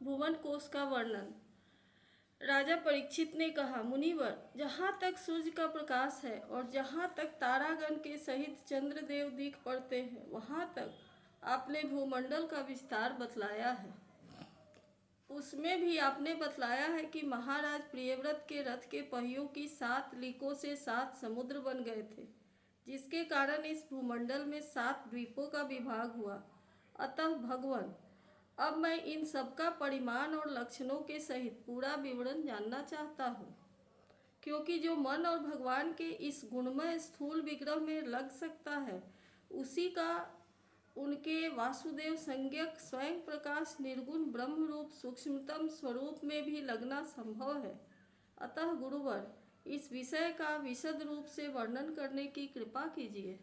भुवन कोश का वर्णन। राजा परीक्षित ने कहा, मुनिवर, जहाँ तक सूर्य का प्रकाश है और जहाँ तक तारागण के सहित चंद्रदेव दिख पड़ते हैं, वहाँ तक आपने भूमंडल का विस्तार बतलाया है। उसमें भी आपने बतलाया है कि महाराज प्रियव्रत के रथ के पहियों की 7 लीकों से 7 समुद्र बन गए थे, जिसके कारण इस भूमंडल में 7 द्वीपों का विभाग हुआ। अतः भगवान, अब मैं इन सबका परिमाण और लक्षणों के सहित पूरा विवरण जानना चाहता हूँ, क्योंकि जो मन और भगवान के इस गुणमय स्थूल विग्रह में लग सकता है, उसी का उनके वासुदेव संज्ञक स्वयं प्रकाश निर्गुण ब्रह्म रूप सूक्ष्मतम स्वरूप में भी लगना संभव है। अतः गुरुवर, इस विषय का विशद रूप से वर्णन करने की कृपा कीजिए।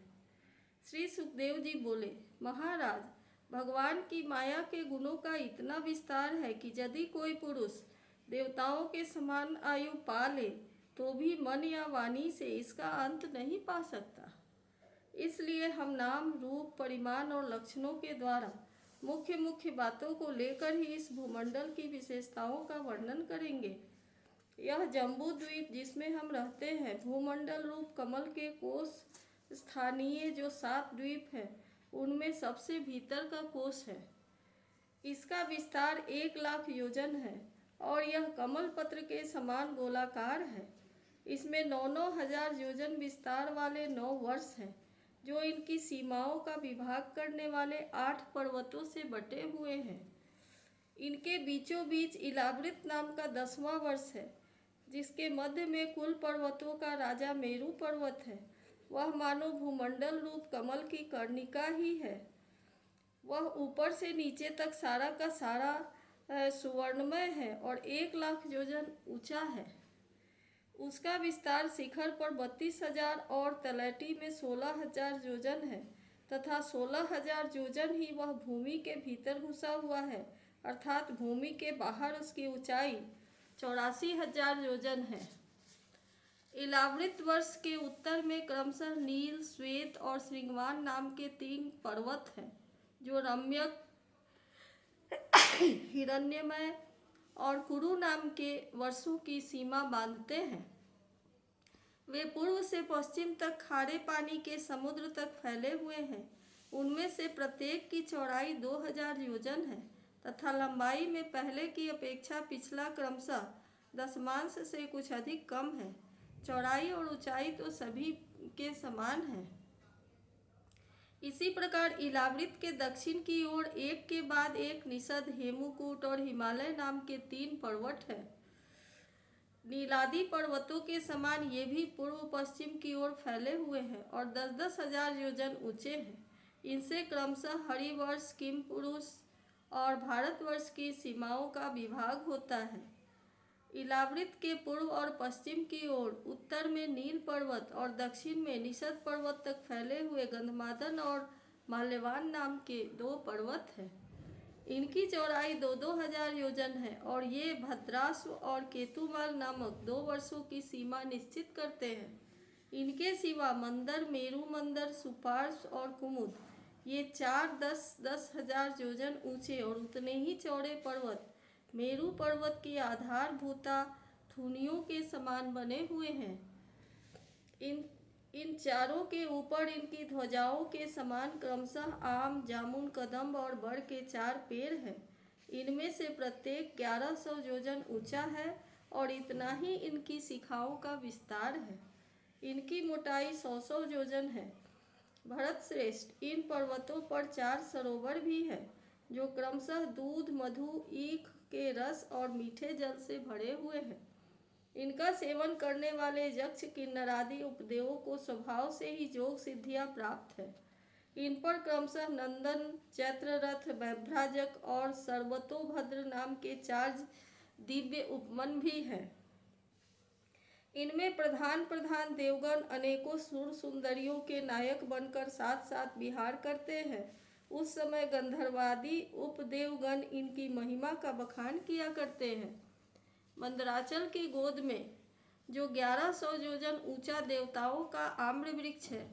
श्री सुखदेव जी बोले, महाराज, भगवान की माया के गुणों का इतना विस्तार है कि यदि कोई पुरुष देवताओं के समान आयु पा ले तो भी मन या वाणी से इसका अंत नहीं पा सकता। इसलिए हम नाम, रूप, परिमाण और लक्षणों के द्वारा मुख्य मुख्य बातों को लेकर ही इस भूमंडल की विशेषताओं का वर्णन करेंगे। यह जम्बू द्वीप जिसमें हम रहते हैं, भूमंडल रूप कमल के कोश स्थानीय जो 7 द्वीप हैं, उनमें सबसे भीतर का कोश है। इसका विस्तार 1,00,000 योजन है और यह कमल पत्र के समान गोलाकार है। इसमें 9-9 हजार योजन विस्तार वाले 9 वर्ष हैं, जो इनकी सीमाओं का विभाग करने वाले 8 पर्वतों से बटे हुए हैं। इनके बीचों बीच इलावृत नाम का 10वां वर्ष है, जिसके मध्य में कुल पर्वतों का राजा मेरु पर्वत है। वह मानो भूमंडल रूप कमल की कर्णिका ही है। वह ऊपर से नीचे तक सारा का सारा सुवर्णमय है और 1,00,000 योजन ऊंचा है। उसका विस्तार शिखर पर 32,000 और तलैटी में 16,000 योजन है तथा 16,000 योजन ही वह भूमि के भीतर घुसा हुआ है, अर्थात भूमि के बाहर उसकी ऊंचाई 84,000 योजन है। इलावृत वर्ष के उत्तर में क्रमशः नील, श्वेत और श्रृंगवान नाम के 3 पर्वत हैं, जो रम्यक, हिरण्यमय और कुरु नाम के वर्षों की सीमा बांधते हैं। वे पूर्व से पश्चिम तक खारे पानी के समुद्र तक फैले हुए हैं। उनमें से प्रत्येक की चौड़ाई 2,000 योजन है तथा लंबाई में पहले की अपेक्षा पिछला क्रमशः दशमांश से कुछ अधिक कम है। चौड़ाई और ऊंचाई तो सभी के समान है। इसी प्रकार इलावृत के दक्षिण की ओर एक के बाद एक निषद, हेमकूट और हिमालय नाम के 3 पर्वत हैं। नीलादि पर्वतों के समान ये भी पूर्व पश्चिम की ओर फैले हुए हैं और 10-10 हजार योजन ऊंचे हैं। इनसे क्रमशः हरिवर्ष, किमपुरुष और भारतवर्ष की सीमाओं का विभाग होता है। इलावृत के पूर्व और पश्चिम की ओर उत्तर में नील पर्वत और दक्षिण में निषद पर्वत तक फैले हुए गंधमादन और माल्यवान नाम के 2 पर्वत हैं। इनकी चौड़ाई 2-2 हजार योजन है और ये भद्राश्व और केतुमाल नामक 2 वर्षों की सीमा निश्चित करते हैं। इनके सिवा मंदर, मेरु मंदर, सुपार्श्व और कुमुद, ये 4-10-10 हजार योजन ऊंचे और उतने ही चौड़े पर्वत मेरु पर्वत की आधारभूता थुनियों के समान बने हुए हैं। इन चारों के ऊपर इनकी ध्वजाओं के समान क्रमशः आम, जामुन, कदम्ब और बड़ के 4 पेड़ हैं। इनमें से प्रत्येक 1100 योजन ऊंचा है और इतना ही इनकी शिखाओं का विस्तार है। इनकी मोटाई 100-100 योजन है। भरत श्रेष्ठ, इन पर्वतों पर 4 सरोवर भी हैं, जो क्रमशः दूध, मधु, ईख के रस और मीठे जल से भरे हुए हैं। इनका सेवन करने वाले यक्ष, किन्नर आदि उपदेवों को स्वभाव से ही योग सिद्धियां प्राप्त है। इन पर क्रमशः नंदन, चैत्ररथ, वैभ्राजक और सर्वतोभद्र नाम के 4 दिव्य उपमन भी हैं। इनमें प्रधान प्रधान देवगण अनेकों सुर सुंदरियों के नायक बनकर साथ साथ विहार करते हैं। उस समय गंधर्वादि उपदेवगण इनकी महिमा का बखान किया करते हैं। मंदराचल की गोद में जो 1100 योजन ऊंचा देवताओं का आम्र वृक्ष है,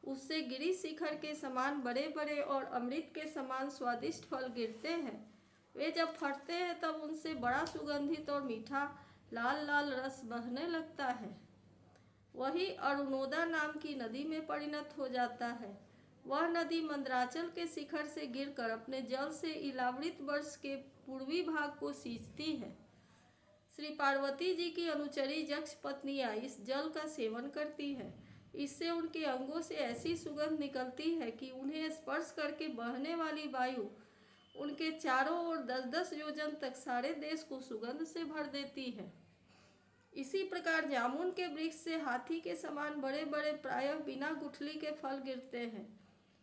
उससे गिरी शिखर के समान बड़े बड़े और अमृत के समान स्वादिष्ट फल गिरते हैं। वे जब फटते हैं तब उनसे बड़ा सुगंधित और मीठा लाल लाल रस बहने लगता है। वही अरुणोदा नाम की नदी में परिणत हो जाता है। वह नदी मंदराचल के शिखर से गिरकर अपने जल से इलावृत वर्ष के पूर्वी भाग को सींचती है। श्री पार्वती जी की अनुचरी यक्ष पत्नियां इस जल का सेवन करती है। इससे उनके अंगों से ऐसी सुगंध निकलती है कि उन्हें स्पर्श करके बहने वाली वायु उनके चारों ओर 10-10 योजन तक सारे देश को सुगंध से भर देती है। इसी प्रकार जामुन के वृक्ष से हाथी के समान बड़े बड़े प्रायः बिना गुठली के फल गिरते हैं।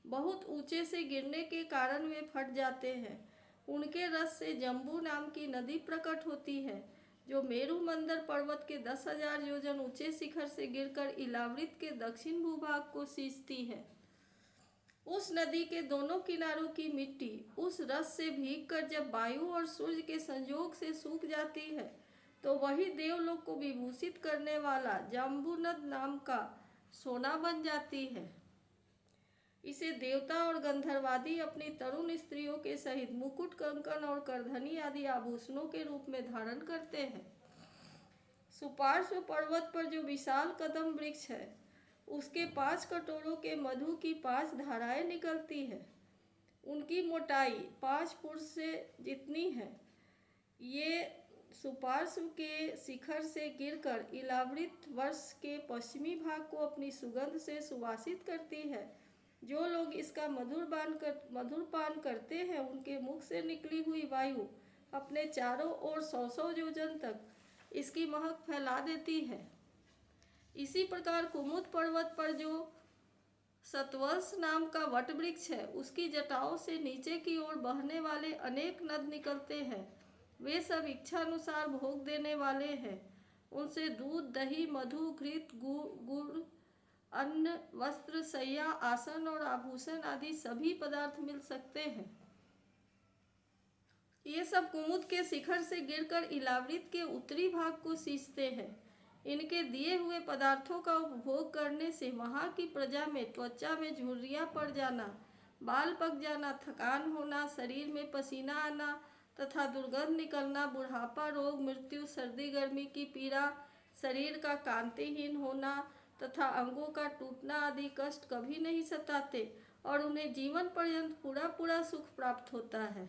बहुत ऊंचे से गिरने के कारण वे फट जाते हैं। उनके रस से जम्बू नाम की नदी प्रकट होती है, जो मेरु मंदर पर्वत के 10,000 योजन ऊंचे शिखर से गिरकर इलावृत के दक्षिण भूभाग को सींचती है। उस नदी के दोनों किनारों की मिट्टी उस रस से भीगकर जब वायु और सूर्य के संयोग से सूख जाती है, तो वही देवलोक को विभूषित करने वाला जाम्बूनद नाम का सोना बन जाती है। इसे देवता और गंधर्वादी अपनी तरुण स्त्रियों के सहित मुकुट, कंकन और करधनी आदि आभूषणों के रूप में धारण करते हैं। सुपार्श्व पर्वत पर जो विशाल कदम वृक्ष है, उसके 5 कटोरों के मधु की 5 धाराएं निकलती है। उनकी मोटाई 5 फुट से जितनी है। ये सुपार्श्व के शिखर से गिरकर इलावृत वर्ष के पश्चिमी भाग को अपनी सुगंध से सुवासित करती है। जो लोग इसका मधुर पान करते हैं, उनके मुख से निकली हुई वायु अपने चारों ओर 100-100 योजन तक इसकी महक फैला देती है। इसी प्रकार कुमुद पर्वत पर जो सतवंश नाम का वट वृक्ष है, उसकी जटाओं से नीचे की ओर बहने वाले अनेक नद निकलते हैं। वे सब इच्छा अनुसार भोग देने वाले हैं। उनसे दूध, दही, मधु, घृत, गुड़, अन्न, वस्त्र, शैया, आसन और आभूषण आदि सभी पदार्थ मिल सकते हैं। ये सब कुमुद के शिखर से गिरकर इलावृत के उत्तरी भाग को सींचते हैं। इनके दिए हुए पदार्थों का उपभोग करने से वहाँ की प्रजा में त्वचा में झुर्रियाँ पड़ जाना, बाल पक जाना, थकान होना, शरीर में पसीना आना तथा दुर्गंध निकलना, बुढ़ापा, रोग, मृत्यु, सर्दी गर्मी की पीड़ा, शरीर का कांतिहीन होना तथा अंगों का टूटना आदि कष्ट कभी नहीं सताते और उन्हें जीवन पर्यंत पूरा सुख प्राप्त होता है।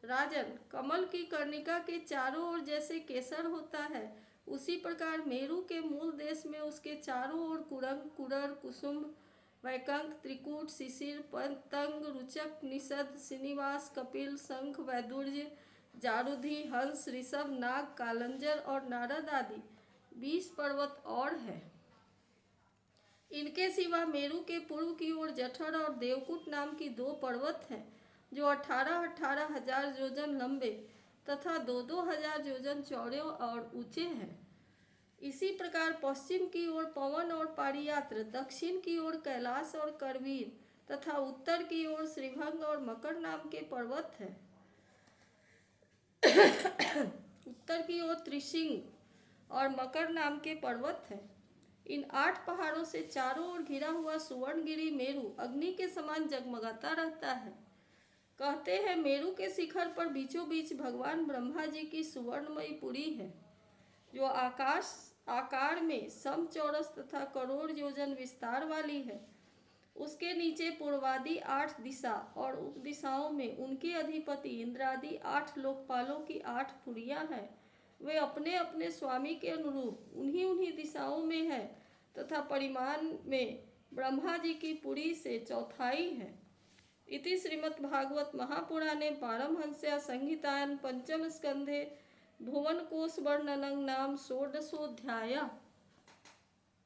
राजन, कमल की कर्णिका के चारों ओर जैसे केसर होता है, उसी प्रकार मेरु के मूल देश में उसके चारों ओर कुरंग, कुरर, कुसुम, वैकंठ, त्रिकूट, शिशिर, पतंग, रुचक, निषद, श्रीनिवास, कपिल, शंख, वैदुर्य, जारुधि, हंस, ऋषभ, नाग, कालंजर और नारद आदि 20 पर्वत और है। इनके सिवा मेरु के पूर्व की ओर जठर और देवकूट नाम की 2 पर्वत हैं, जो 18,000 योजन लंबे तथा 2-2 हजार योजन चौड़े और ऊंचे हैं। इसी प्रकार पश्चिम की ओर पवन और पारियात्र, दक्षिण की ओर कैलाश और करवीर तथा उत्तर की ओर श्रीभंग और मकर नाम के पर्वत हैं। उत्तर की ओर त्रिशिंग और मकर नाम के पर्वत हैं। इन 8 पहाड़ों से चारों ओर घिरा हुआ सुवर्णगिरी मेरु अग्नि के समान जगमगाता रहता है। कहते हैं मेरु के शिखर पर बीचों बीच भगवान ब्रह्मा जी की सुवर्णमयी पुरी है, जो आकार में समचौरस तथा करोड़ योजन विस्तार वाली है। उसके नीचे पूर्वादि 8 दिशा और उप दिशाओं में उनके अधिपति इंद्रादि 8 लोकपालों की 8 पुरियां हैं। वे अपने अपने स्वामी के अनुरूप उन्हीं दिशाओं में है तथा परिमाण में ब्रह्मा जी की पुरी से चौथाई है। इति श्रीमद्भागवत महापुराणे पारमहंस्या संहितायां पंचम स्कंधे भुवन कोश वर्णनं नाम षोडशोऽध्यायः।